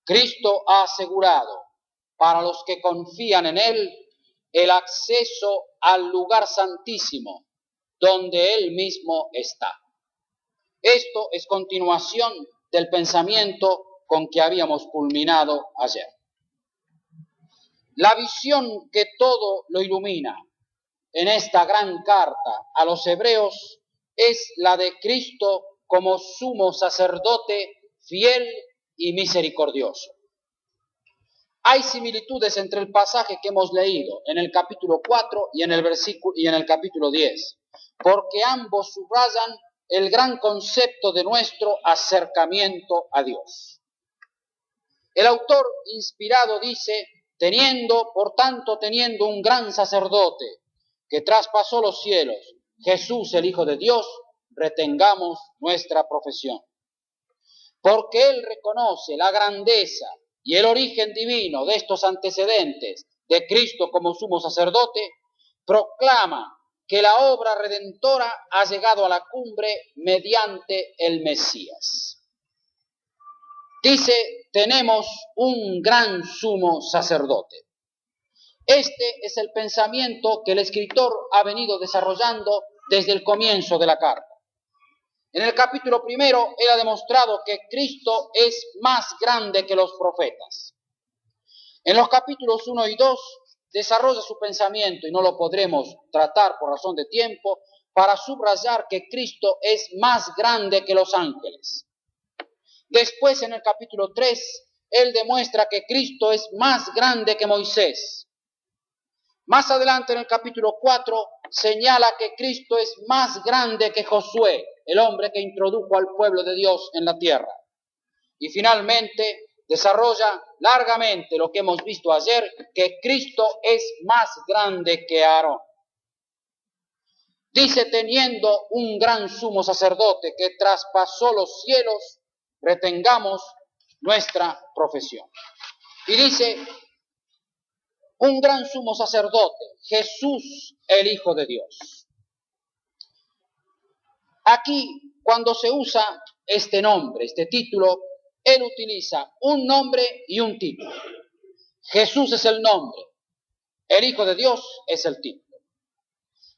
Cristo ha asegurado para los que confían en Él el acceso al lugar santísimo, donde Él mismo está. Esto es continuación del pensamiento con que habíamos culminado ayer. La visión que todo lo ilumina en esta gran carta a los hebreos es la de Cristo como sumo sacerdote fiel y misericordioso. Hay similitudes entre el pasaje que hemos leído en el capítulo 4 y en el capítulo 10, porque ambos subrayan el gran concepto de nuestro acercamiento a Dios. El autor inspirado dice: por tanto, teniendo un gran sacerdote que traspasó los cielos, Jesús el Hijo de Dios, retengamos nuestra profesión. Porque Él reconoce la grandeza y el origen divino de estos antecedentes de Cristo como sumo sacerdote, proclama que la obra redentora ha llegado a la cumbre mediante el Mesías. Dice: tenemos un gran sumo sacerdote. Este es el pensamiento que el escritor ha venido desarrollando desde el comienzo de la carta. En el capítulo 1, él ha demostrado que Cristo es más grande que los profetas. En los capítulos 1 y 2 desarrolla su pensamiento, y no lo podremos tratar por razón de tiempo, para subrayar que Cristo es más grande que los ángeles. Después, en el capítulo 3, él demuestra que Cristo es más grande que Moisés. Más adelante, en el capítulo 4, señala que Cristo es más grande que Josué, el hombre que introdujo al pueblo de Dios en la tierra. Y finalmente desarrolla largamente lo que hemos visto ayer, que Cristo es más grande que Aarón. Dice: teniendo un gran sumo sacerdote que traspasó los cielos, retengamos nuestra profesión. Y dice: un gran sumo sacerdote, Jesús el Hijo de Dios. Aquí, cuando se usa este nombre, este título, él utiliza un nombre y un título. Jesús es el nombre, el Hijo de Dios es el título.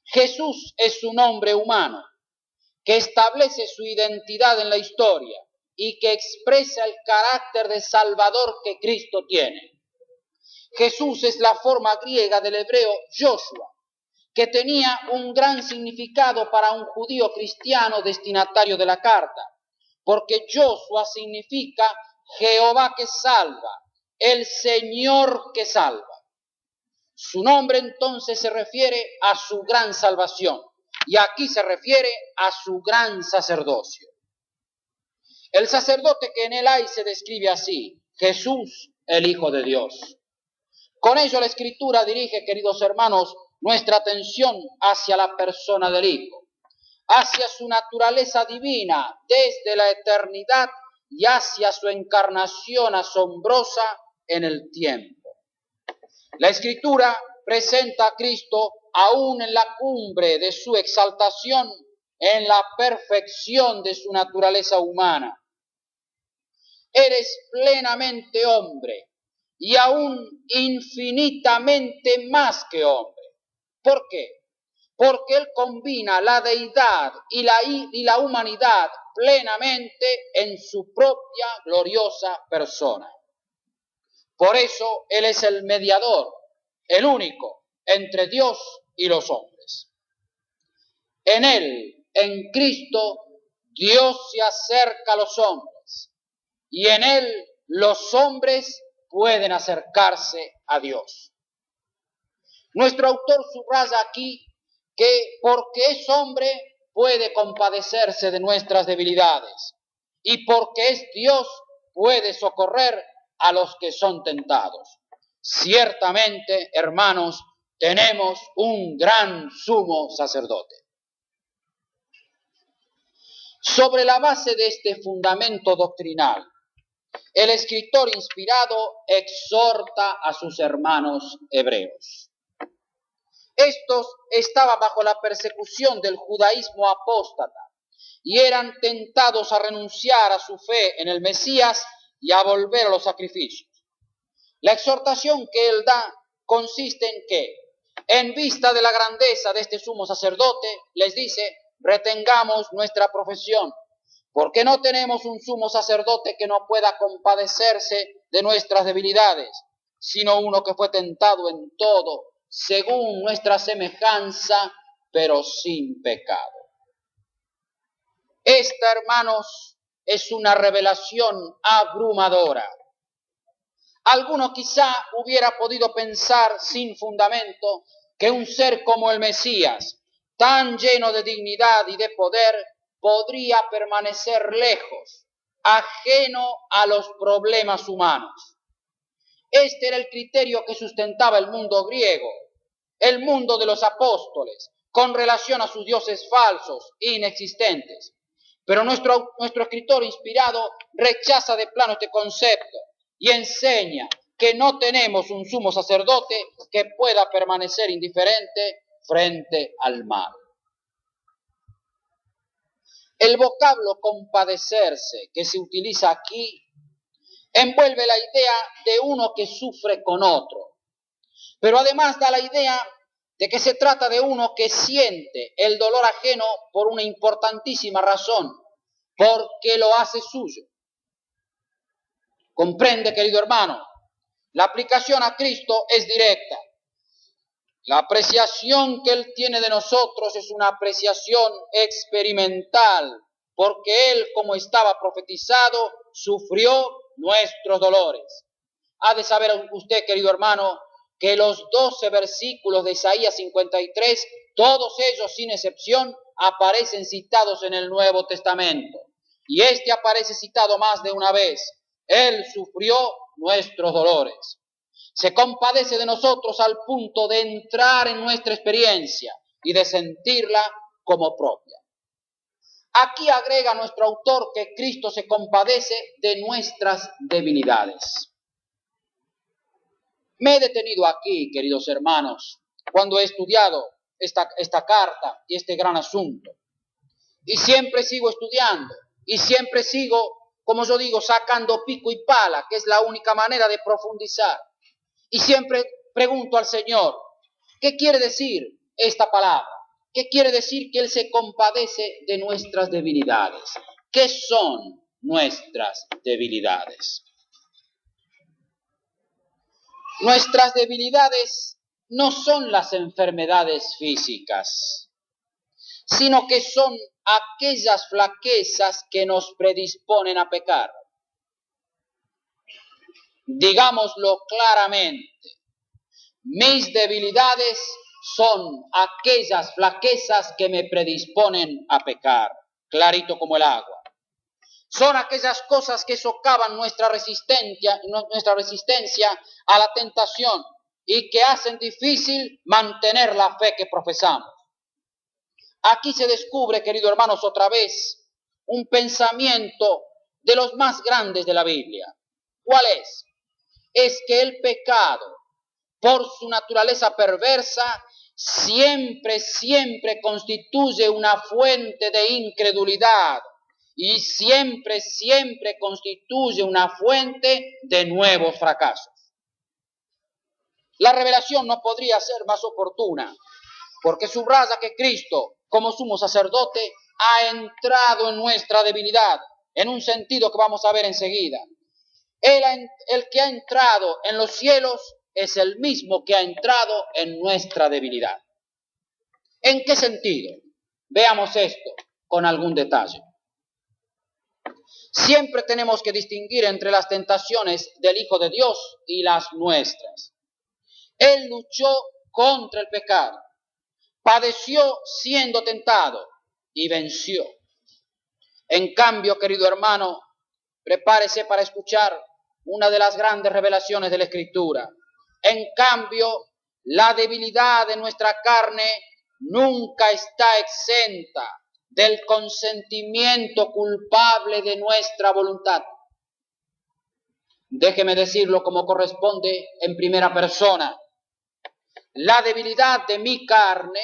Jesús es un hombre humano que establece su identidad en la historia y que expresa el carácter de Salvador que Cristo tiene. Jesús es la forma griega del hebreo Joshua, que tenía un gran significado para un judío cristiano destinatario de la carta, porque Joshua significa Jehová que salva, el Señor que salva. Su nombre entonces se refiere a su gran salvación, y aquí se refiere a su gran sacerdocio. El sacerdote que en él hay se describe así: Jesús, el Hijo de Dios. Con ello la Escritura dirige, queridos hermanos, nuestra atención hacia la persona del Hijo, hacia su naturaleza divina desde la eternidad y hacia su encarnación asombrosa en el tiempo. La Escritura presenta a Cristo aún en la cumbre de su exaltación, en la perfección de su naturaleza humana. Eres plenamente hombre y aún infinitamente más que hombre. ¿Por qué? Porque Él combina la deidad y la humanidad plenamente en su propia gloriosa persona. Por eso Él es el mediador, el único, entre Dios y los hombres. En Él, en Cristo, Dios se acerca a los hombres, y en Él los hombres pueden acercarse a Dios. Nuestro autor subraya aquí que porque es hombre puede compadecerse de nuestras debilidades, y porque es Dios puede socorrer a los que son tentados. Ciertamente, hermanos, tenemos un gran sumo sacerdote. Sobre la base de este fundamento doctrinal, el escritor inspirado exhorta a sus hermanos hebreos. Estos estaban bajo la persecución del judaísmo apóstata y eran tentados a renunciar a su fe en el Mesías y a volver a los sacrificios. La exhortación que él da consiste en que, en vista de la grandeza de este sumo sacerdote, les dice, retengamos nuestra profesión, porque no tenemos un sumo sacerdote que no pueda compadecerse de nuestras debilidades, sino uno que fue tentado en todo, según nuestra semejanza, pero sin pecado. Esta, hermanos, es una revelación abrumadora. Alguno quizá hubiera podido pensar sin fundamento que un ser como el Mesías, tan lleno de dignidad y de poder, podría permanecer lejos, ajeno a los problemas humanos. Este era el criterio que sustentaba el mundo griego, el mundo de los apóstoles, con relación a sus dioses falsos e inexistentes. Pero nuestro escritor inspirado rechaza de plano este concepto y enseña que no tenemos un sumo sacerdote que pueda permanecer indiferente frente al mal. El vocablo compadecerse que se utiliza aquí envuelve la idea de uno que sufre con otro, pero además da la idea de que se trata de uno que siente el dolor ajeno por una importantísima razón, porque lo hace suyo. Comprende, querido hermano, la aplicación a Cristo es directa. La apreciación que Él tiene de nosotros es una apreciación experimental, porque Él, como estaba profetizado, sufrió nuestros dolores. Ha de saber usted, querido hermano, que los 12 versículos de Isaías 53, todos ellos sin excepción, aparecen citados en el Nuevo Testamento. Y este aparece citado más de una vez. Él sufrió nuestros dolores. Se compadece de nosotros al punto de entrar en nuestra experiencia y de sentirla como propia. Aquí agrega nuestro autor que Cristo se compadece de nuestras debilidades. Me he detenido aquí, queridos hermanos, cuando he estudiado esta carta y este gran asunto. Y siempre sigo estudiando, y siempre sigo, como yo digo, sacando pico y pala, que es la única manera de profundizar. Y siempre pregunto al Señor, ¿qué quiere decir esta palabra? ¿Qué quiere decir que Él se compadece de nuestras debilidades? ¿Qué son nuestras debilidades? Nuestras debilidades no son las enfermedades físicas, sino que son aquellas flaquezas que nos predisponen a pecar. Digámoslo claramente, mis debilidades son aquellas flaquezas que me predisponen a pecar, clarito como el agua. Son aquellas cosas que socavan nuestra resistencia a la tentación y que hacen difícil mantener la fe que profesamos. Aquí se descubre, queridos hermanos, otra vez un pensamiento de los más grandes de la Biblia. ¿Cuál es? Es que el pecado, por su naturaleza perversa, siempre constituye una fuente de incredulidad y siempre constituye una fuente de nuevos fracasos. La revelación no podría ser más oportuna, porque subraya que Cristo, como sumo sacerdote, ha entrado en nuestra debilidad, en un sentido que vamos a ver enseguida. El que ha entrado en los cielos es el mismo que ha entrado en nuestra debilidad. ¿En qué sentido? Veamos esto con algún detalle. Siempre tenemos que distinguir entre las tentaciones del Hijo de Dios y las nuestras. Él luchó contra el pecado, padeció siendo tentado y venció. En cambio, querido hermano, prepárese para escuchar una de las grandes revelaciones de la Escritura. En cambio, la debilidad de nuestra carne nunca está exenta del consentimiento culpable de nuestra voluntad. Déjeme decirlo como corresponde en primera persona. La debilidad de mi carne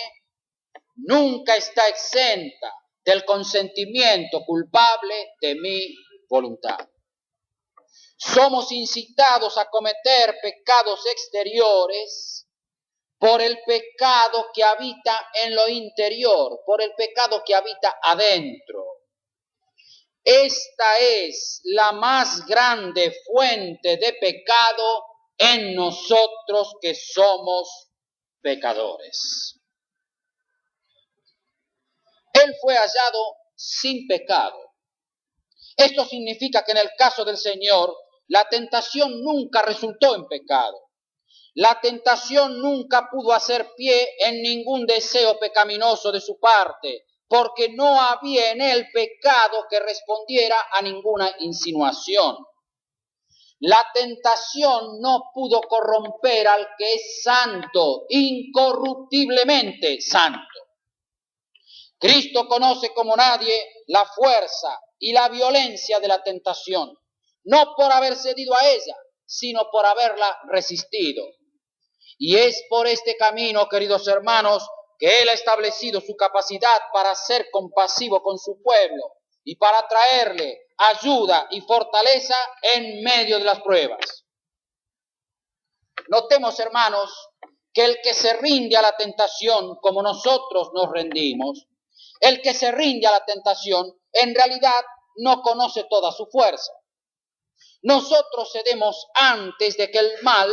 nunca está exenta del consentimiento culpable de mi voluntad. Somos incitados a cometer pecados exteriores por el pecado que habita en lo interior, por el pecado que habita adentro. Esta es la más grande fuente de pecado en nosotros que somos pecadores. Él fue hallado sin pecado. Esto significa que en el caso del Señor, la tentación nunca resultó en pecado. La tentación nunca pudo hacer pie en ningún deseo pecaminoso de su parte, porque no había en él pecado que respondiera a ninguna insinuación. La tentación no pudo corromper al que es santo, incorruptiblemente santo. Cristo conoce como nadie la fuerza y la violencia de la tentación, no por haber cedido a ella, sino por haberla resistido. Y es por este camino, queridos hermanos, que Él ha establecido su capacidad para ser compasivo con su pueblo y para traerle ayuda y fortaleza en medio de las pruebas. Notemos, hermanos, que el que se rinde a la tentación como nosotros nos rendimos, el que se rinde a la tentación en realidad no conoce toda su fuerza. Nosotros cedemos antes de que el mal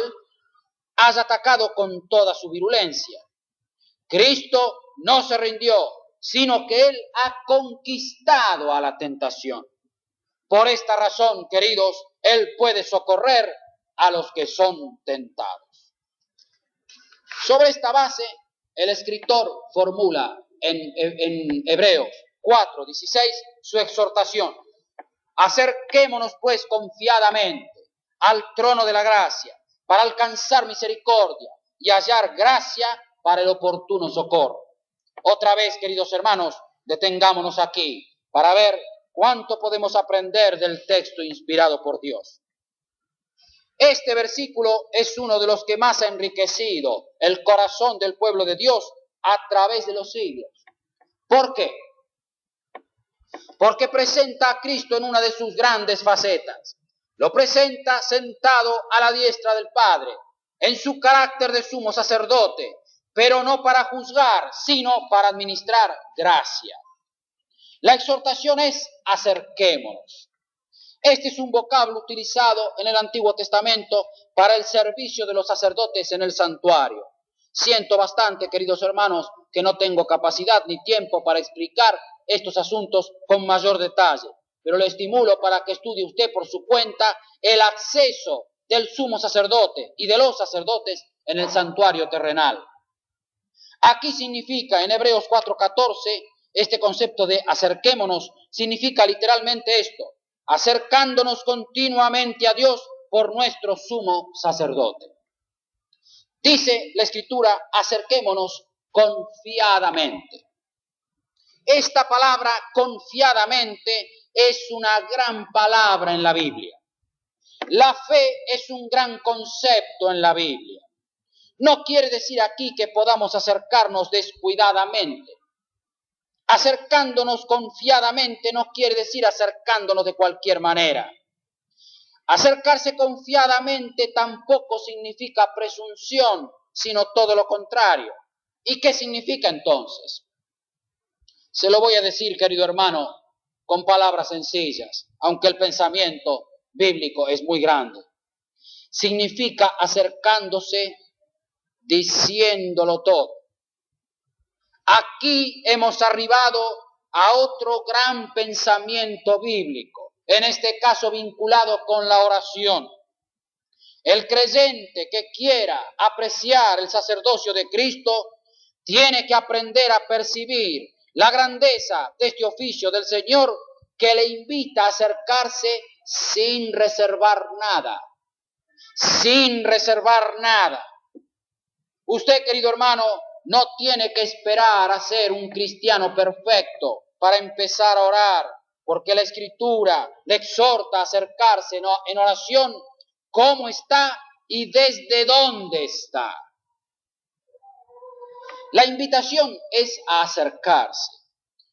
haya atacado con toda su virulencia. Cristo no se rindió, sino que Él ha conquistado a la tentación. Por esta razón, queridos, Él puede socorrer a los que son tentados. Sobre esta base, el escritor formula en Hebreos 4:16 su exhortación. Acerquémonos pues confiadamente al trono de la gracia para alcanzar misericordia y hallar gracia para el oportuno socorro. Otra vez, queridos hermanos, detengámonos aquí para ver cuánto podemos aprender del texto inspirado por Dios. Este versículo es uno de los que más ha enriquecido el corazón del pueblo de Dios a través de los siglos. ¿Por qué? Porque presenta a Cristo en una de sus grandes facetas. Lo presenta sentado a la diestra del Padre, en su carácter de sumo sacerdote, pero no para juzgar, sino para administrar gracia. La exhortación es: acerquémonos. Este es un vocablo utilizado en el Antiguo Testamento para el servicio de los sacerdotes en el santuario. Siento bastante, queridos hermanos, que no tengo capacidad ni tiempo para explicar estos asuntos con mayor detalle, pero le estimulo para que estudie usted por su cuenta el acceso del sumo sacerdote y de los sacerdotes en el santuario terrenal. Aquí significa, en Hebreos 4:14, este concepto de acerquémonos, significa literalmente esto: acercándonos continuamente a Dios por nuestro sumo sacerdote. Dice la Escritura: acerquémonos confiadamente. Esta palabra confiadamente es una gran palabra en la Biblia. La fe es un gran concepto en la Biblia. No quiere decir aquí que podamos acercarnos descuidadamente. Acercándonos confiadamente no quiere decir acercándonos de cualquier manera. Acercarse confiadamente tampoco significa presunción, sino todo lo contrario. ¿Y qué significa entonces? Se lo voy a decir, querido hermano, con palabras sencillas, aunque el pensamiento bíblico es muy grande. Significa acercándose diciéndolo todo. Aquí hemos arribado a otro gran pensamiento bíblico, en este caso vinculado con la oración. El creyente que quiera apreciar el sacerdocio de Cristo tiene que aprender a percibir la grandeza de este oficio del Señor, que le invita a acercarse sin reservar nada. Sin reservar nada. Usted, querido hermano, no tiene que esperar a ser un cristiano perfecto para empezar a orar, porque la Escritura le exhorta a acercarse en oración cómo está y desde dónde está. La invitación es a acercarse,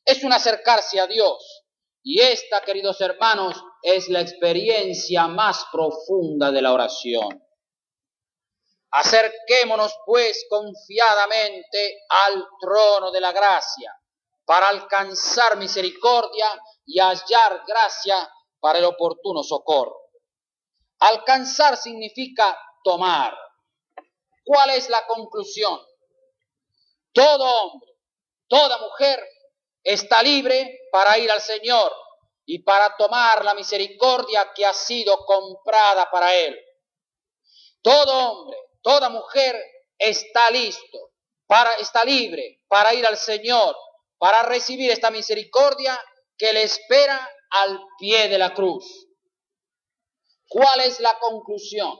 es un acercarse a Dios. Y esta, queridos hermanos, es la experiencia más profunda de la oración. Acerquémonos pues confiadamente al trono de la gracia para alcanzar misericordia y hallar gracia para el oportuno socorro. Alcanzar significa tomar. ¿Cuál es la conclusión? Todo hombre, toda mujer está libre para ir al Señor y para tomar la misericordia que ha sido comprada para él. Todo hombre, toda mujer está libre para ir al Señor, para recibir esta misericordia que le espera al pie de la cruz. ¿Cuál es la conclusión?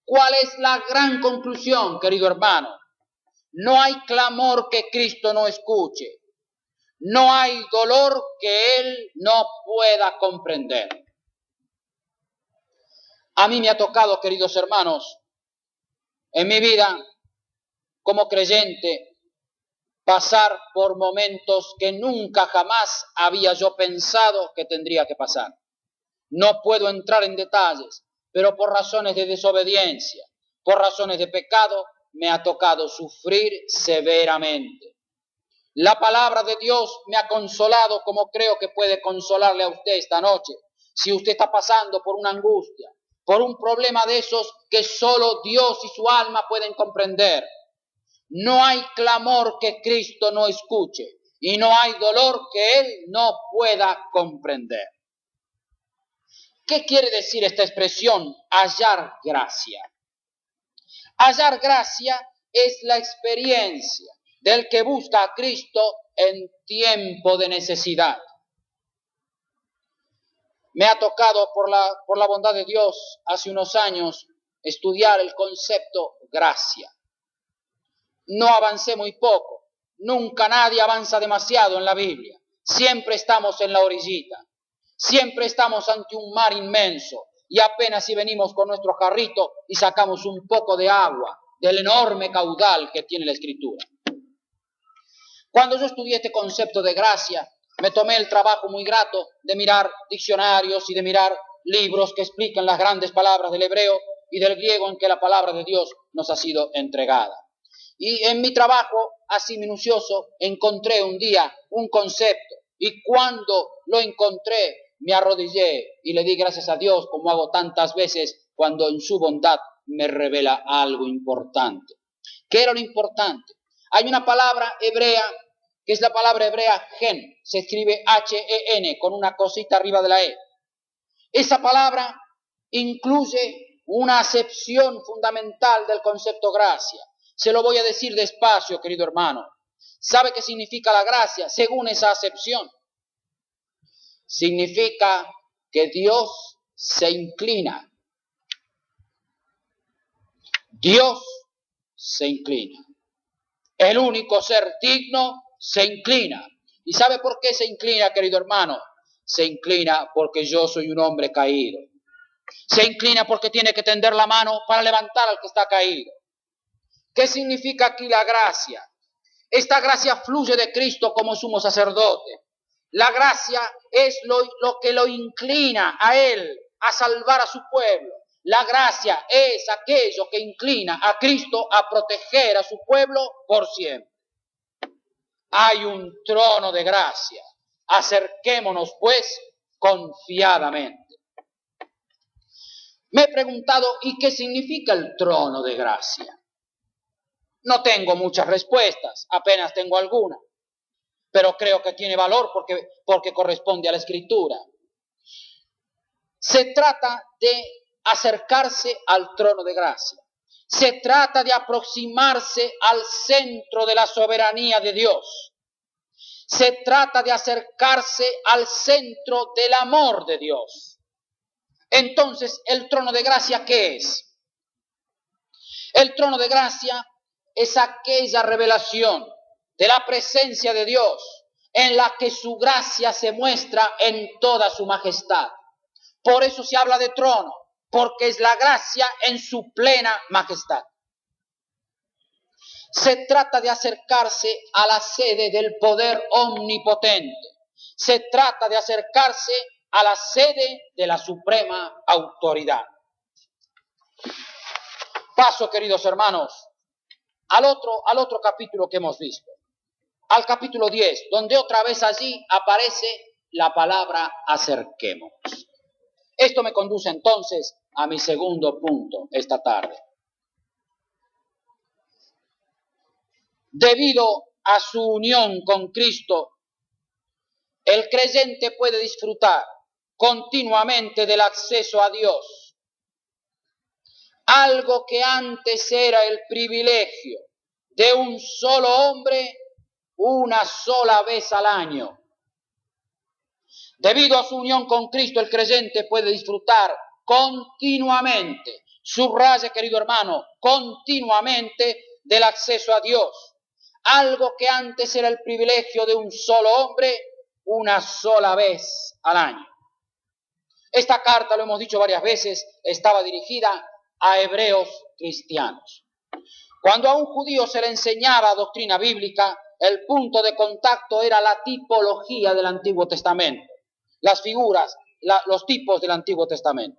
¿Cuál es la gran conclusión, querido hermano? No hay clamor que Cristo no escuche. No hay dolor que Él no pueda comprender. A mí me ha tocado, queridos hermanos, en mi vida como creyente, pasar por momentos que nunca jamás había yo pensado que tendría que pasar. No puedo entrar en detalles, pero por razones de desobediencia, por razones de pecado, me ha tocado sufrir severamente. La palabra de Dios me ha consolado como creo que puede consolarle a usted esta noche. Si usted está pasando por una angustia, por un problema de esos que solo Dios y su alma pueden comprender, no hay clamor que Cristo no escuche y no hay dolor que Él no pueda comprender. ¿Qué quiere decir esta expresión, hallar gracia? Hallar gracia es la experiencia del que busca a Cristo en tiempo de necesidad. Me ha tocado por la bondad de Dios hace unos años estudiar el concepto gracia. No avancé muy poco, nunca nadie avanza demasiado en la Biblia. Siempre estamos en la orillita, siempre estamos ante un mar inmenso y apenas si venimos con nuestro jarrito y sacamos un poco de agua del enorme caudal que tiene la Escritura. Cuando yo estudié este concepto de gracia, me tomé el trabajo muy grato de mirar diccionarios y de mirar libros que explican las grandes palabras del hebreo y del griego en que la palabra de Dios nos ha sido entregada. Y en mi trabajo, así minucioso, encontré un día un concepto y cuando lo encontré me arrodillé y le di gracias a Dios como hago tantas veces cuando en su bondad me revela algo importante. ¿Qué era lo importante? Hay una palabra hebrea que es la palabra hebrea gen, se escribe H-E-N con una cosita arriba de la E. Esa palabra incluye una acepción fundamental del concepto gracia. Se lo voy a decir despacio, querido hermano. ¿Sabe qué significa la gracia según esa acepción? Significa que Dios se inclina. Dios se inclina. El único ser digno se inclina. ¿Y sabe por qué se inclina, querido hermano? Se inclina porque yo soy un hombre caído. Se inclina porque tiene que tender la mano para levantar al que está caído. ¿Qué significa aquí la gracia? Esta gracia fluye de Cristo como sumo sacerdote. La gracia es lo que lo inclina a Él a salvar a su pueblo. La gracia es aquello que inclina a Cristo a proteger a su pueblo por siempre. Hay un trono de gracia. Acerquémonos pues confiadamente. Me he preguntado, ¿y qué significa el trono de gracia? No tengo muchas respuestas, apenas tengo alguna, pero creo que tiene valor porque corresponde a la Escritura. Se trata de acercarse al trono de gracia. Se trata de aproximarse al centro de la soberanía de Dios. Se trata de acercarse al centro del amor de Dios. Entonces, ¿el trono de gracia qué es? El trono de gracia es aquella revelación de la presencia de Dios en la que su gracia se muestra en toda su majestad. Por eso se habla de trono, porque es la gracia en su plena majestad. Se trata de acercarse a la sede del poder omnipotente. Se trata de acercarse a la sede de la suprema autoridad. Paso, queridos hermanos, al otro capítulo que hemos visto, al capítulo 10, donde otra vez allí aparece la palabra acerquémonos. Esto me conduce entonces a mi segundo punto esta tarde. Debido a su unión con Cristo, el creyente puede disfrutar continuamente del acceso a Dios, algo que antes era el privilegio de un solo hombre una sola vez al año. Debido a su unión con Cristo, el creyente puede disfrutar continuamente, subraya, querido hermano, continuamente del acceso a Dios, algo que antes era el privilegio de un solo hombre una sola vez al año. Esta carta, lo hemos dicho varias veces, estaba dirigida a hebreos cristianos. Cuando a un judío se le enseñaba doctrina bíblica, el punto de contacto era la tipología del Antiguo Testamento, las figuras, los tipos del Antiguo Testamento.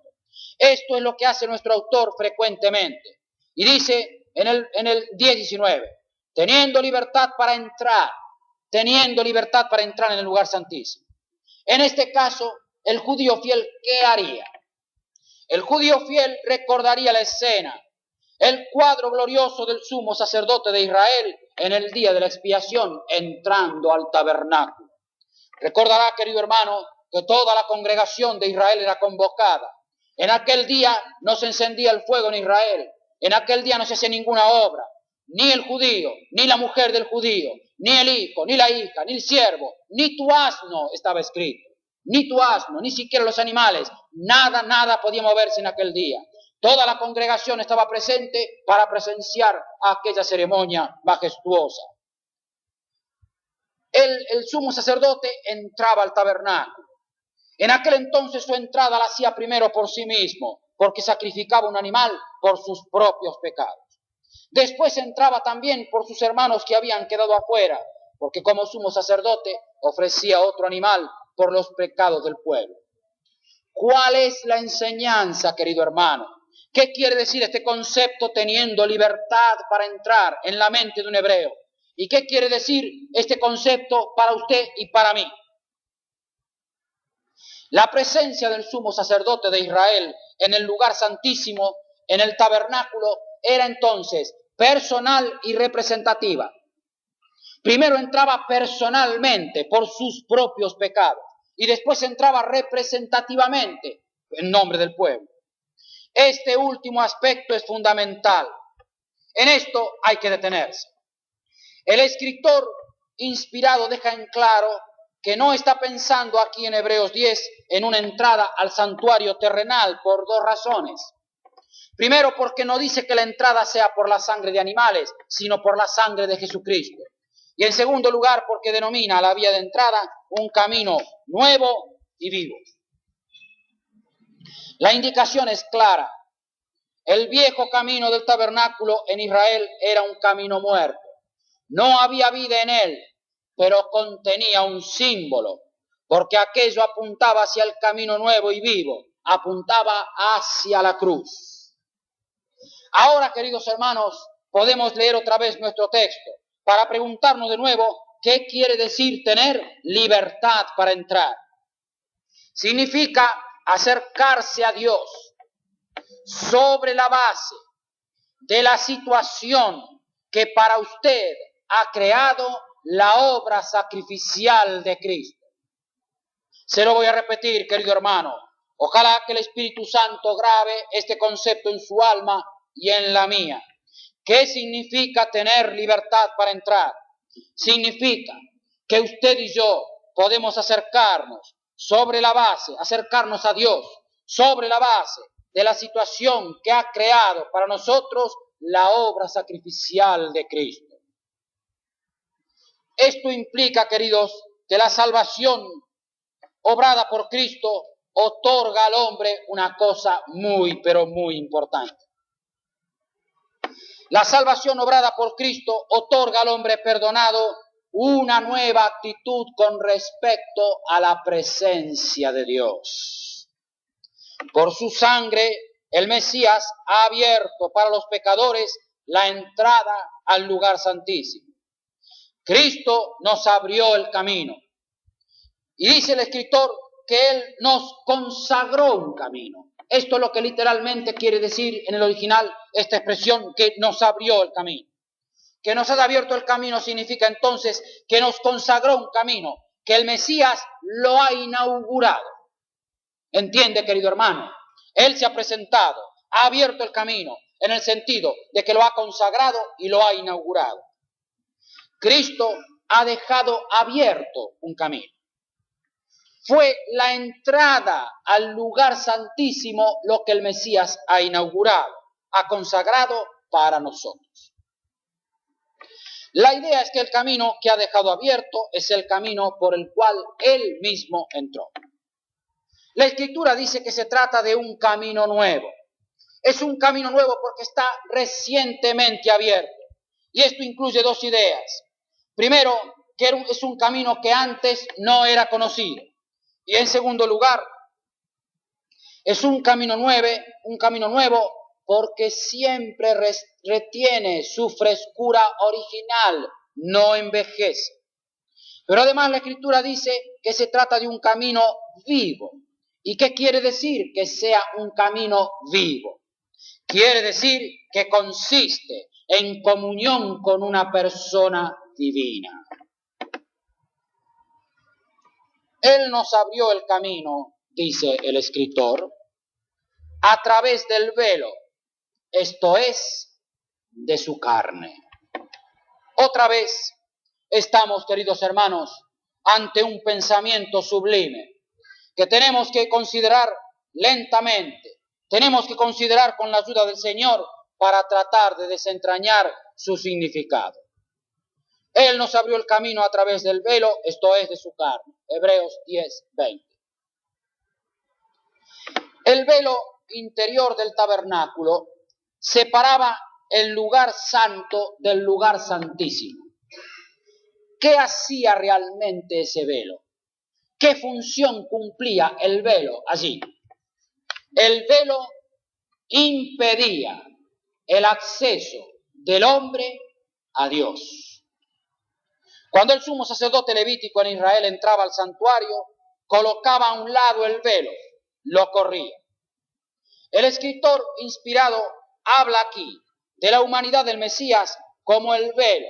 Esto es lo que hace nuestro autor frecuentemente. Y dice en el 10:19, teniendo libertad para entrar en el lugar santísimo. En este caso, el judío fiel, ¿qué haría? El judío fiel recordaría la escena, el cuadro glorioso del sumo sacerdote de Israel en el día de la expiación, entrando al tabernáculo. Recordará, querido hermano, que toda la congregación de Israel era convocada. En aquel día no se encendía el fuego en Israel, en aquel día no se hacía ninguna obra, ni el judío, ni la mujer del judío, ni el hijo, ni la hija, ni el siervo, ni tu asno estaba escrito, ni tu asno, ni siquiera los animales, nada podía moverse en aquel día. Toda la congregación estaba presente para presenciar aquella ceremonia majestuosa. El sumo sacerdote entraba al tabernáculo. En aquel entonces su entrada la hacía primero por sí mismo, porque sacrificaba un animal por sus propios pecados. Después entraba también por sus hermanos que habían quedado afuera, porque como sumo sacerdote ofrecía otro animal por los pecados del pueblo. ¿Cuál es la enseñanza, querido hermano? ¿Qué quiere decir este concepto teniendo libertad para entrar en la mente de un hebreo? ¿Y qué quiere decir este concepto para usted y para mí? La presencia del sumo sacerdote de Israel en el lugar santísimo, en el tabernáculo, era entonces personal y representativa. Primero entraba personalmente por sus propios pecados y después entraba representativamente en nombre del pueblo. Este último aspecto es fundamental. En esto hay que detenerse. El escritor inspirado deja en claro que no está pensando aquí en Hebreos 10 en una entrada al santuario terrenal por dos razones. Primero, porque no dice que la entrada sea por la sangre de animales, sino por la sangre de Jesucristo. Y en segundo lugar, porque denomina a la vía de entrada un camino nuevo y vivo. La indicación es clara. El viejo camino del tabernáculo en Israel era un camino muerto. No había vida en él, pero contenía un símbolo, porque aquello apuntaba hacia el camino nuevo y vivo, apuntaba hacia la cruz. Ahora, queridos hermanos, podemos leer otra vez nuestro texto para preguntarnos de nuevo qué quiere decir tener libertad para entrar. Significa acercarse a Dios sobre la base de la situación que para usted ha creado la obra sacrificial de Cristo. Se lo voy a repetir, querido hermano. Ojalá que el Espíritu Santo grabe este concepto en su alma y en la mía. ¿Qué significa tener libertad para entrar? Significa que usted y yo podemos acercarnos a Dios, sobre la base de la situación que ha creado para nosotros la obra sacrificial de Cristo. Esto implica, queridos, que la salvación obrada por Cristo otorga al hombre una cosa muy, pero muy importante. La salvación obrada por Cristo otorga al hombre perdonado una nueva actitud con respecto a la presencia de Dios. Por su sangre, el Mesías ha abierto para los pecadores la entrada al lugar santísimo. Cristo nos abrió el camino. Y dice el escritor que Él nos consagró un camino. Esto es lo que literalmente quiere decir en el original esta expresión, que nos abrió el camino. Que nos haya abierto el camino significa entonces que nos consagró un camino, que el Mesías lo ha inaugurado. ¿Entiende, querido hermano? Él se ha presentado, ha abierto el camino, en el sentido de que lo ha consagrado y lo ha inaugurado. Cristo ha dejado abierto un camino. Fue la entrada al lugar santísimo lo que el Mesías ha inaugurado, ha consagrado para nosotros. La idea es que el camino que ha dejado abierto es el camino por el cual Él mismo entró. La Escritura dice que se trata de un camino nuevo. Es un camino nuevo porque está recientemente abierto. Y esto incluye dos ideas. Primero, que es un camino que antes no era conocido. Y en segundo lugar, es un camino nuevo porque siempre retiene su frescura original, no envejece. Pero además la Escritura dice que se trata de un camino vivo. ¿Y qué quiere decir que sea un camino vivo? Quiere decir que consiste en comunión con una persona divina. Él nos abrió el camino, dice el escritor, a través del velo, esto es, de su carne. Otra vez estamos, queridos hermanos, ante un pensamiento sublime que tenemos que considerar lentamente, tenemos que considerar con la ayuda del Señor para tratar de desentrañar su significado. Él nos abrió el camino a través del velo, esto es, de su carne. Hebreos 10:20. El velo interior del tabernáculo separaba el lugar santo del lugar santísimo. ¿Qué hacía realmente ese velo? ¿Qué función cumplía el velo allí? El velo impedía el acceso del hombre a Dios. Cuando el sumo sacerdote levítico en Israel entraba al santuario, colocaba a un lado el velo, lo corría. El escritor inspirado habla aquí de la humanidad del Mesías como el velo,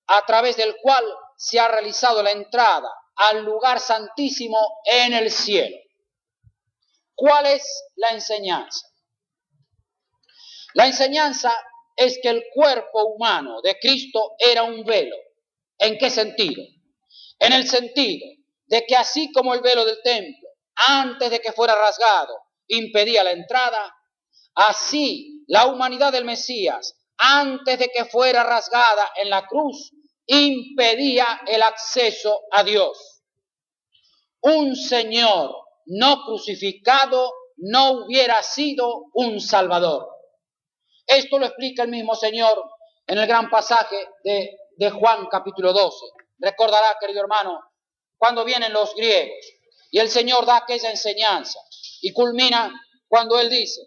a través del cual se ha realizado la entrada al lugar santísimo en el cielo. ¿Cuál es la enseñanza? La enseñanza es que el cuerpo humano de Cristo era un velo. ¿En qué sentido? En el sentido de que así como el velo del templo, antes de que fuera rasgado, impedía la entrada, así la humanidad del Mesías, antes de que fuera rasgada en la cruz, impedía el acceso a Dios. Un Señor no crucificado no hubiera sido un Salvador. Esto lo explica el mismo Señor en el gran pasaje de Juan capítulo 12. Recordará, querido hermano, cuando vienen los griegos y el Señor da aquella enseñanza y culmina cuando Él dice: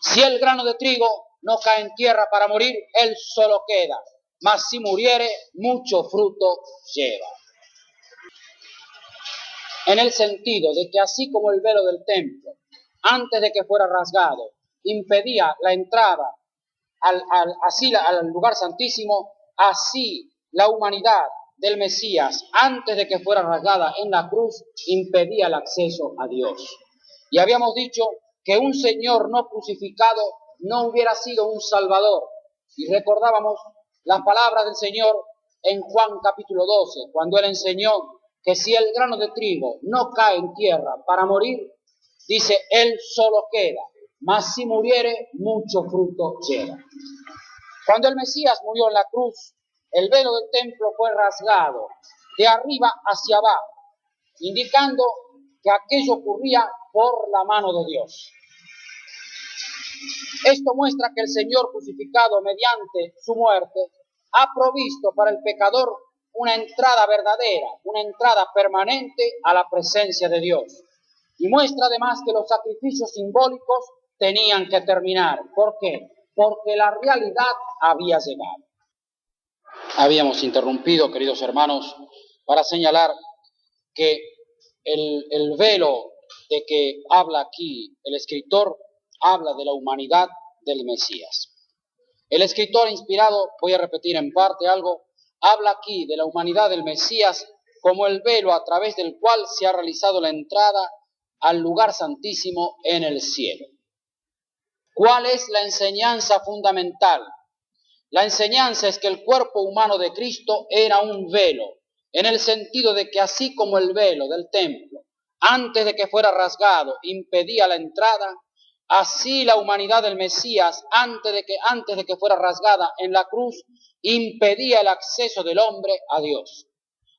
si el grano de trigo no cae en tierra para morir, él solo queda, mas si muriere, mucho fruto lleva. En el sentido de que así como el velo del templo, antes de que fuera rasgado, impedía la entrada al lugar santísimo, así la humanidad del Mesías, antes de que fuera rasgada en la cruz, impedía el acceso a Dios. Y habíamos dicho que un Señor no crucificado no hubiera sido un Salvador. Y recordábamos las palabras del Señor en Juan capítulo 12, cuando Él enseñó que si el grano de trigo no cae en tierra para morir, dice, él solo queda, mas si muriere, mucho fruto lleva. Cuando el Mesías murió en la cruz, el velo del templo fue rasgado de arriba hacia abajo, indicando que aquello ocurría por la mano de Dios. Esto muestra que el Señor crucificado mediante su muerte ha provisto para el pecador una entrada verdadera, una entrada permanente a la presencia de Dios. Y muestra además que los sacrificios simbólicos tenían que terminar. ¿Por qué? Porque la realidad había llegado. Habíamos interrumpido, queridos hermanos, para señalar que el velo de que habla aquí el escritor habla de la humanidad del Mesías. El escritor inspirado, voy a repetir en parte algo, habla aquí de la humanidad del Mesías como el velo a través del cual se ha realizado la entrada al lugar santísimo en el cielo. ¿Cuál es la enseñanza fundamental? La enseñanza es que el cuerpo humano de Cristo era un velo, en el sentido de que así como el velo del templo, antes de que fuera rasgado, impedía la entrada, así la humanidad del Mesías, antes de que fuera rasgada en la cruz, impedía el acceso del hombre a Dios.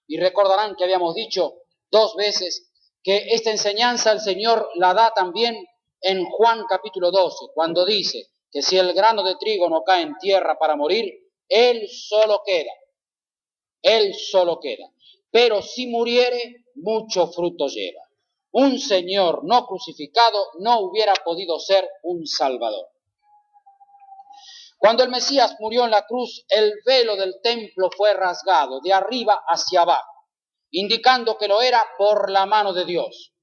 Y recordarán que habíamos dicho 2 veces que esta enseñanza el Señor la da también en Juan capítulo 12, cuando dice que si el grano de trigo no cae en tierra para morir, él solo queda. Pero si muriere, mucho fruto lleva. Un Señor no crucificado no hubiera podido ser un Salvador. Cuando el Mesías murió en la cruz, el velo del templo fue rasgado de arriba hacia abajo, indicando que lo era por la mano de Dios.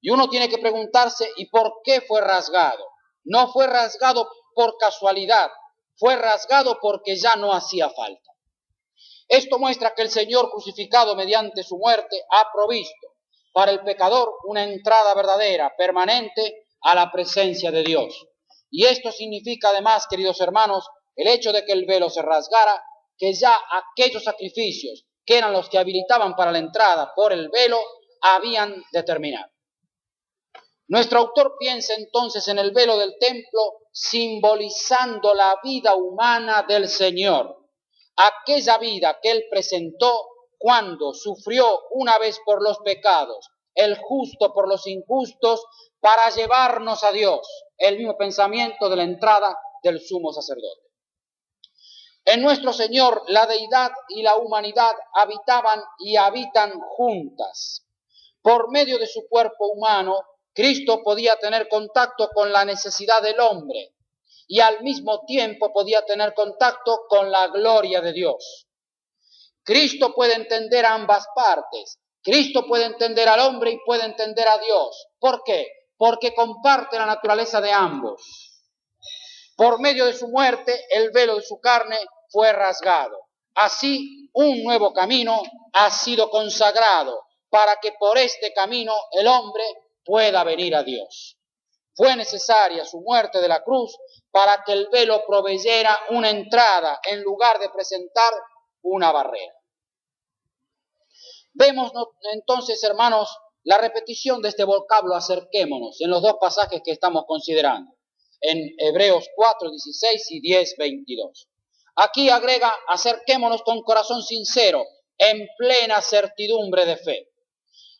Y uno tiene que preguntarse, ¿y por qué fue rasgado? No fue rasgado por casualidad, fue rasgado porque ya no hacía falta. Esto muestra que el Señor crucificado mediante su muerte ha provisto para el pecador una entrada verdadera, permanente a la presencia de Dios. Y esto significa además, queridos hermanos, el hecho de que el velo se rasgara, que ya aquellos sacrificios que eran los que habilitaban para la entrada por el velo, habían de terminar. Nuestro autor piensa entonces en el velo del templo simbolizando la vida humana del Señor, aquella vida que Él presentó cuando sufrió una vez por los pecados, el justo por los injustos, para llevarnos a Dios, el mismo pensamiento de la entrada del sumo sacerdote. En nuestro Señor, la deidad y la humanidad habitaban y habitan juntas. Por medio de su cuerpo humano, Cristo podía tener contacto con la necesidad del hombre y al mismo tiempo podía tener contacto con la gloria de Dios. Cristo puede entender a ambas partes. Cristo puede entender al hombre y puede entender a Dios. ¿Por qué? Porque comparte la naturaleza de ambos. Por medio de su muerte, el velo de su carne fue rasgado. Así, un nuevo camino ha sido consagrado para que por este camino el hombre pueda venir a Dios. Fue necesaria su muerte de la cruz para que el velo proveyera una entrada en lugar de presentar una barrera. Vemos entonces, hermanos, la repetición de este vocablo acerquémonos en los 2 pasajes que estamos considerando, en Hebreos 4, 16 y 10, 22. Aquí agrega, acerquémonos con corazón sincero, en plena certidumbre de fe.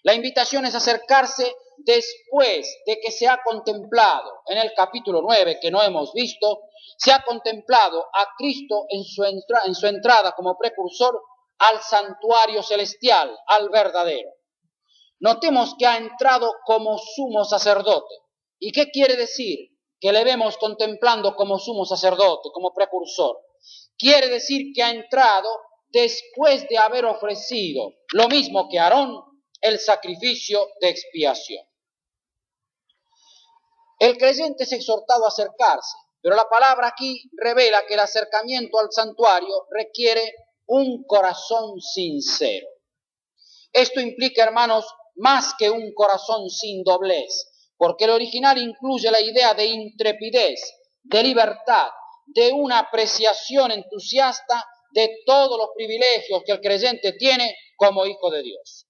La invitación es acercarse después de que se ha contemplado, en el capítulo 9 que no hemos visto, se ha contemplado a Cristo en su entrada como precursor al santuario celestial, al verdadero. Notemos que ha entrado como sumo sacerdote. ¿Y qué quiere decir? Que le vemos contemplando como sumo sacerdote, como precursor. Quiere decir que ha entrado después de haber ofrecido, lo mismo que Aarón, el sacrificio de expiación. El creyente es exhortado a acercarse, pero la palabra aquí revela que el acercamiento al santuario requiere un corazón sincero. Esto implica, hermanos, más que un corazón sin doblez, porque el original incluye la idea de intrepidez, de libertad, de una apreciación entusiasta de todos los privilegios que el creyente tiene como hijo de Dios.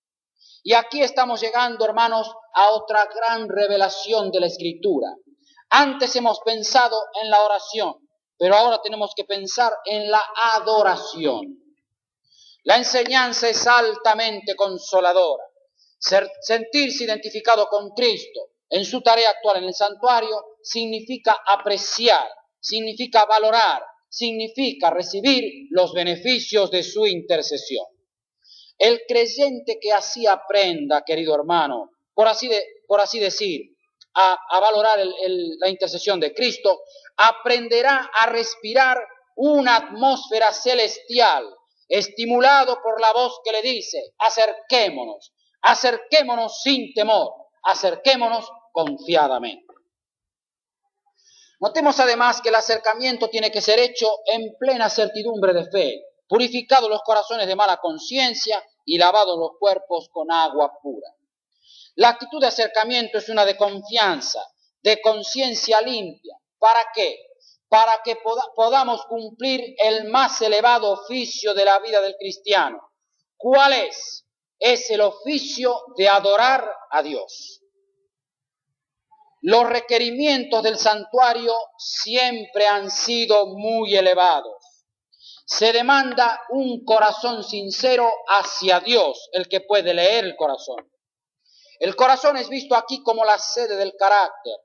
Y aquí estamos llegando, hermanos, a otra gran revelación de la Escritura. Antes hemos pensado en la oración, pero ahora tenemos que pensar en la adoración. La enseñanza es altamente consoladora. Sentirse identificado con Cristo en su tarea actual en el santuario significa apreciar, significa valorar, significa recibir los beneficios de su intercesión. El creyente que así aprenda, querido hermano, por así decir, a valorar la intercesión de Cristo, aprenderá a respirar una atmósfera celestial, estimulado por la voz que le dice, acerquémonos sin temor, acerquémonos confiadamente. Notemos además que el acercamiento tiene que ser hecho en plena certidumbre de fe, purificados los corazones de mala conciencia y lavados los cuerpos con agua pura. La actitud de acercamiento es una de confianza, de conciencia limpia. ¿Para qué? Para que podamos cumplir el más elevado oficio de la vida del cristiano. ¿Cuál es? Es el oficio de adorar a Dios. Los requerimientos del santuario siempre han sido muy elevados. Se demanda un corazón sincero hacia Dios, el que puede leer el corazón. El corazón es visto aquí como la sede del carácter.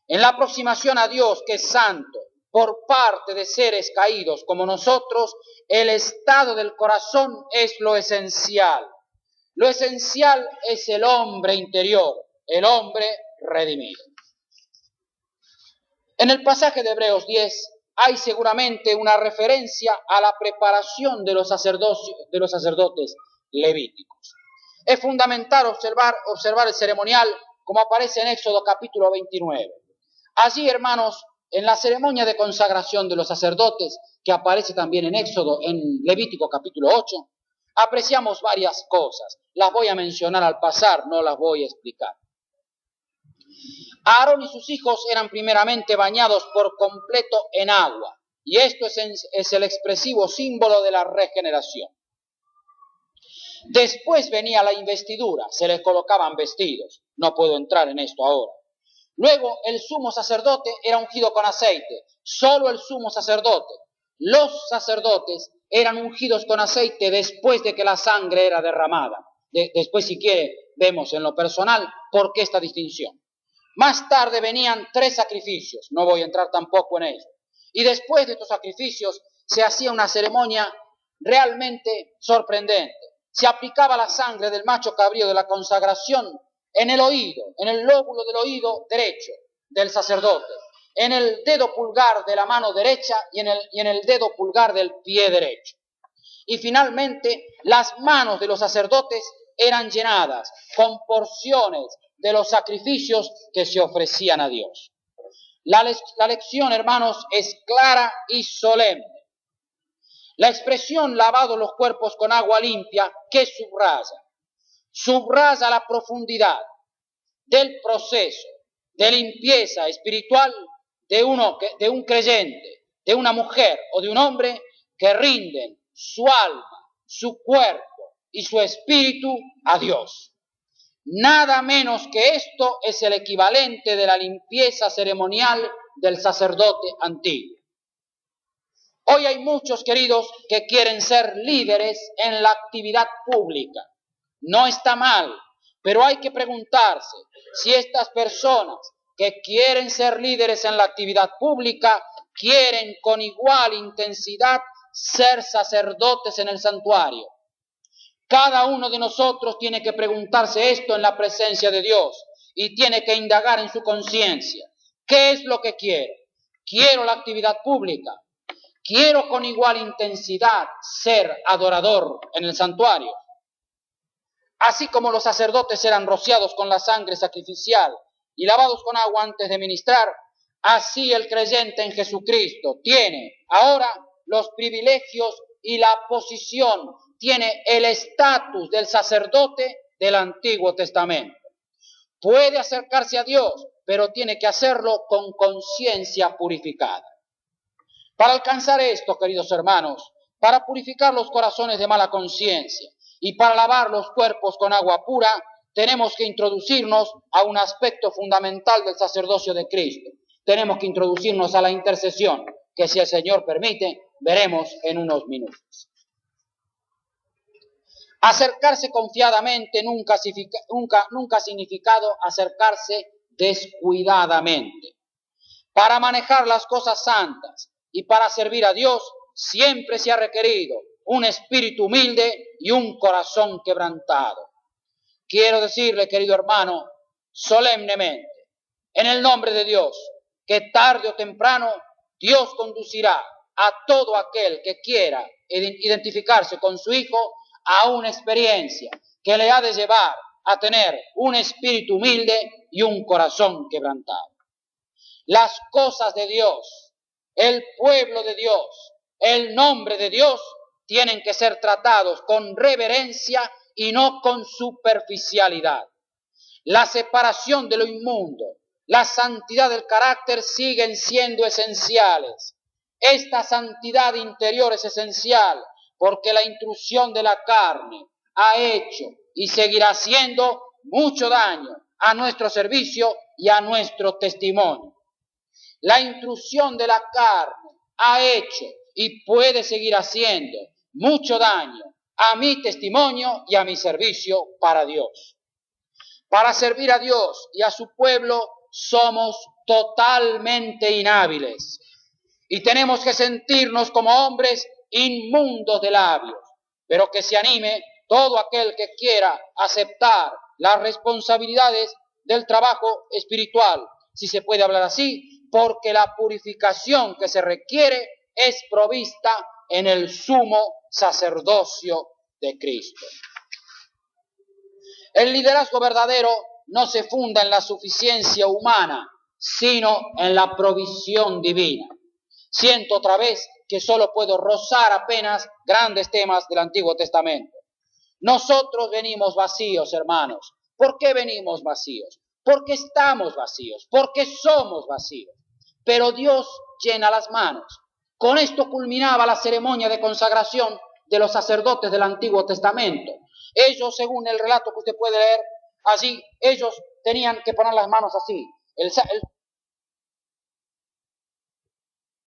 En la aproximación a Dios, que es santo, por parte de seres caídos como nosotros, el estado del corazón es lo esencial. Lo esencial es el hombre interior, el hombre redimido. En el pasaje de Hebreos 10 hay seguramente una referencia a la preparación de los sacerdotes levíticos. Es fundamental observar el ceremonial como aparece en Éxodo capítulo 29. Allí, hermanos, en la ceremonia de consagración de los sacerdotes, que aparece también en Éxodo, en Levítico capítulo 8, apreciamos varias cosas. Las voy a mencionar al pasar, no las voy a explicar. Aarón y sus hijos eran primeramente bañados por completo en agua, y esto es el expresivo símbolo de la regeneración. Después venía la investidura, se les colocaban vestidos. No puedo entrar en esto ahora. Luego el sumo sacerdote era ungido con aceite, solo el sumo sacerdote. Los sacerdotes eran ungidos con aceite después de que la sangre era derramada. Después, si quiere, vemos en lo personal por qué esta distinción. Más tarde venían 3 sacrificios, no voy a entrar tampoco en ello. Y después de estos sacrificios se hacía una ceremonia realmente sorprendente. Se aplicaba la sangre del macho cabrío de la consagración en el oído, en el lóbulo del oído derecho del sacerdote, en el dedo pulgar de la mano derecha y en el dedo pulgar del pie derecho. Y finalmente las manos de los sacerdotes eran llenadas con porciones de los sacrificios que se ofrecían a Dios. La lección, hermanos, es clara y solemne. La expresión lavado los cuerpos con agua limpia, ¿qué subraya? Subraya la profundidad del proceso de limpieza espiritual de un creyente, de una mujer o de un hombre que rinden su alma, su cuerpo y su espíritu a Dios. Nada menos que esto es el equivalente de la limpieza ceremonial del sacerdote antiguo. Hoy hay muchos, queridos, que quieren ser líderes en la actividad pública. No está mal, pero hay que preguntarse si estas personas que quieren ser líderes en la actividad pública quieren con igual intensidad ser sacerdotes en el santuario. Cada uno de nosotros tiene que preguntarse esto en la presencia de Dios y tiene que indagar en su conciencia. ¿Qué es lo que quiero? ¿Quiero la actividad pública? ¿Quiero con igual intensidad ser adorador en el santuario? Así como los sacerdotes eran rociados con la sangre sacrificial y lavados con agua antes de ministrar, así el creyente en Jesucristo tiene ahora los privilegios y la posición, tiene el estatus del sacerdote del Antiguo Testamento. Puede acercarse a Dios, pero tiene que hacerlo con conciencia purificada. Para alcanzar esto, queridos hermanos, para purificar los corazones de mala conciencia y para lavar los cuerpos con agua pura, tenemos que introducirnos a un aspecto fundamental del sacerdocio de Cristo. Tenemos que introducirnos a la intercesión, que si el Señor permite, veremos en unos minutos. Acercarse confiadamente nunca ha significado acercarse descuidadamente. Para manejar las cosas santas y para servir a Dios siempre se ha requerido un espíritu humilde y un corazón quebrantado. Quiero decirle, querido hermano, solemnemente, en el nombre de Dios, que tarde o temprano Dios conducirá a todo aquel que quiera identificarse con su Hijo a una experiencia que le ha de llevar a tener un espíritu humilde y un corazón quebrantado. Las cosas de Dios, el pueblo de Dios, el nombre de Dios tienen que ser tratados con reverencia y no con superficialidad. La separación de lo inmundo, la santidad del carácter siguen siendo esenciales. Esta santidad interior es esencial porque la intrusión de la carne ha hecho y seguirá haciendo mucho daño a nuestro servicio y a nuestro testimonio. La intrusión de la carne ha hecho y puede seguir haciendo mucho daño a mi testimonio y a mi servicio para Dios. Para servir a Dios y a su pueblo somos totalmente inhábiles y tenemos que sentirnos como hombres inmundos de labios, pero que se anime todo aquel que quiera aceptar las responsabilidades del trabajo espiritual, si se puede hablar así, porque la purificación que se requiere es provista en el sumo sacerdocio de Cristo. El liderazgo verdadero no se funda en la suficiencia humana, sino en la provisión divina. Siento otra vez que solo puedo rozar apenas grandes temas del Antiguo Testamento. Nosotros venimos vacíos, hermanos. ¿Por qué venimos vacíos? Porque estamos vacíos, porque somos vacíos. Pero Dios llena las manos. Con esto culminaba la ceremonia de consagración de los sacerdotes del Antiguo Testamento. Ellos, según el relato que usted puede leer allí, ellos tenían que poner las manos así. El